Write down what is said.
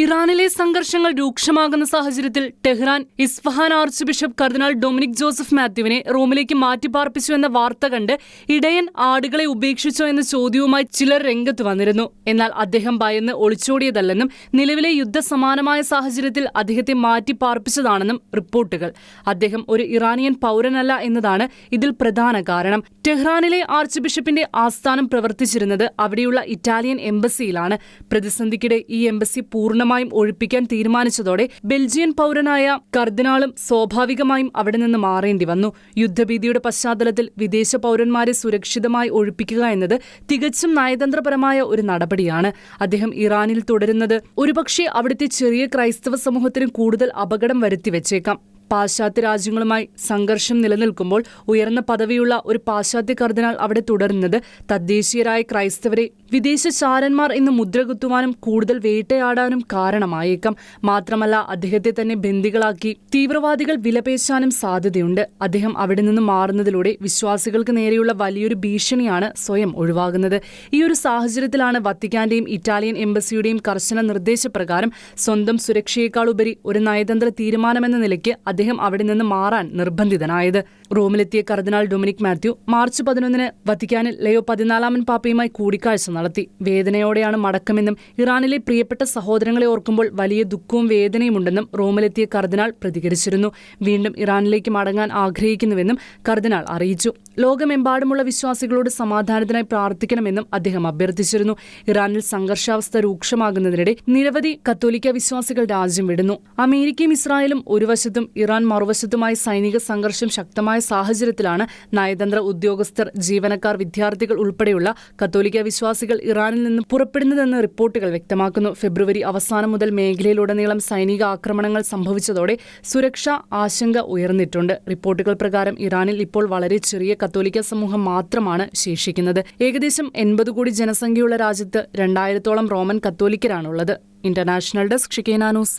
ഇറാനിലെ സംഘർഷങ്ങൾ രൂക്ഷമാകുന്ന സാഹചര്യത്തിൽ ടെഹ്റാൻ ഇസ്ഫഹാൻ ആർച്ച് ബിഷപ്പ് കർദിനാൾ ഡൊമിനിക് ജോസഫ് മാത്യുവിനെ റോമിലേക്ക് മാറ്റിപ്പാർപ്പിച്ചു എന്ന വാർത്ത കണ്ട് ഇടയൻ ആടുകളെ ഉപേക്ഷിച്ചോ എന്ന ചോദ്യവുമായി ചിലർ രംഗത്ത് വന്നിരുന്നു. എന്നാൽ അദ്ദേഹം ഭയന്ന് ഒളിച്ചോടിയതല്ലെന്നും നിലവിലെ യുദ്ധസമാനമായ സാഹചര്യത്തിൽ അദ്ദേഹത്തെ മാറ്റിപ്പാർപ്പിച്ചതാണെന്നും റിപ്പോർട്ടുകൾ. അദ്ദേഹം ഒരു ഇറാനിയൻ പൗരനല്ല എന്നതാണ് ഇതിൽ പ്രധാന കാരണം. ടെഹ്റാനിലെ ആർച്ച് ബിഷപ്പിന്റെ ആസ്ഥാനം പ്രവർത്തിച്ചിരുന്നത് അവിടെയുള്ള ഇറ്റാലിയൻ എംബസിയിലാണ്. പ്രതിസന്ധിക്കിടെ ഈ എംബസി പൂർണ്ണമായും ഒഴിപ്പിക്കാൻ തീരുമാനിച്ചതോടെ ബെൽജിയൻ പൗരനായ കർദിനാളും സ്വാഭാവികമായും അവിടെ നിന്ന് മാറേണ്ടി വന്നു. യുദ്ധഭീതിയുടെ പശ്ചാത്തലത്തിൽ വിദേശ പൗരന്മാരെ സുരക്ഷിതമായി ഒഴിപ്പിക്കുക എന്നത് തികച്ചും നയതന്ത്രപരമായ ഒരു നടപടിയാണ്. അദ്ദേഹം ഇറാനിൽ തുടരുന്നത് ഒരുപക്ഷെ അവിടുത്തെ ചെറിയ ക്രൈസ്തവ സമൂഹത്തിന് കൂടുതൽ അപകടം വരുത്തിവെച്ചേക്കാം. പാശ്ചാത്യ രാജ്യങ്ങളുമായി സംഘർഷം നിലനിൽക്കുമ്പോൾ ഉയർന്ന പദവിയുള്ള ഒരു പാശ്ചാത്യ കർദിനാൾ അവിടെ തുടരുന്നത് തദ്ദേശീയരായ ക്രൈസ്തവരെ വിദേശ ചാരന്മാർ എന്ന് മുദ്രകുത്തുവാനും കൂടുതൽ വേട്ടയാടാനും കാരണമായേക്കാം. മാത്രമല്ല, അദ്ദേഹത്തെ തന്നെ ബന്ദികളാക്കി തീവ്രവാദികൾ വിലപേശാനും സാധ്യതയുണ്ട്. അദ്ദേഹം അവിടെ നിന്ന് മാറുന്നതിലൂടെ വിശ്വാസികൾക്ക് നേരെയുള്ള വലിയൊരു ഭീഷണിയാണ് സ്വയം ഒഴിവാകുന്നത്. ഈ ഒരു സാഹചര്യത്തിലാണ് വത്തിക്കാന്റെയും ഇറ്റാലിയൻ എംബസിയുടെയും കർശന നിർദ്ദേശപ്രകാരം സ്വന്തം സുരക്ഷയേക്കാളുപരി ഒരു നയതന്ത്ര തീരുമാനമെന്ന നിലയ്ക്ക് അദ്ദേഹം അവിടെ നിന്ന് മാറാൻ നിർബന്ധിതനായത്. റോമിലെത്തിയ കർദിനാൾ ഡൊമിനിക് മാത്യു മാർച്ച് 11 വത്തിക്കാനിൽ ലയോ 14 പാപ്പയുമായി കൂടിക്കാഴ്ച നടത്തി. വേദനയോടെയാണ് മടക്കമെന്നും ഇറാനിലെ പ്രിയപ്പെട്ട സഹോദരങ്ങളെ ഓർക്കുമ്പോൾ വലിയ ദുഃഖവും വേദനയുമുണ്ടെന്നും റോമിലെത്തിയ കർദിനാൾ പ്രതികരിച്ചിരുന്നു. വീണ്ടും ഇറാനിലേക്ക് മടങ്ങാൻ ആഗ്രഹിക്കുന്നുവെന്നും കർദിനാൾ അറിയിച്ചു. ലോകമെമ്പാടുമുള്ള വിശ്വാസികളോട് സമാധാനത്തിനായി പ്രാർത്ഥിക്കണമെന്നും അദ്ദേഹം അഭ്യർത്ഥിച്ചിരുന്നു. ഇറാനിൽ സംഘർഷാവസ്ഥ രൂക്ഷമാകുന്നതിനിടെ നിരവധി കത്തോലിക്ക വിശ്വാസികൾ രാജ്യം വിടുന്നു. അമേരിക്കയും ഇസ്രായേലും ഒരു വശത്തും ഇറാൻ മറുവശത്തുമായി സൈനിക സംഘർഷം ശക്തമായ സാഹചര്യത്തിലാണ് നയതന്ത്ര ഉദ്യോഗസ്ഥർ, ജീവനക്കാർ, വിദ്യാർത്ഥികൾ ഉൾപ്പെടെയുള്ള കത്തോലിക്ക വിശ്വാസികൾ ഇറാനിൽ നിന്ന് പുറപ്പെടുന്നതെന്ന് റിപ്പോർട്ടുകൾ വ്യക്തമാക്കുന്നു. ഫെബ്രുവരി അവസാനം മുതൽ മേഖലയിലുടനീളം സൈനിക ആക്രമണങ്ങൾ സംഭവിച്ചതോടെ സുരക്ഷാ ആശങ്ക ഉയർന്നിട്ടുണ്ട്. റിപ്പോർട്ടുകൾ പ്രകാരം ഇറാനിൽ ഇപ്പോൾ വളരെ ചെറിയ കത്തോലിക്ക സമൂഹം മാത്രമാണ് ശേഷിക്കുന്നത്. ഏകദേശം 80 കോടി ജനസംഖ്യയുള്ള രാജ്യത്ത് 2000-ഓളം റോമൻ കത്തോലിക്കരാണുള്ളത്. ഇന്റർനാഷണൽ ഡെസ്ക് ഷിക്കേന ന്യൂസ്.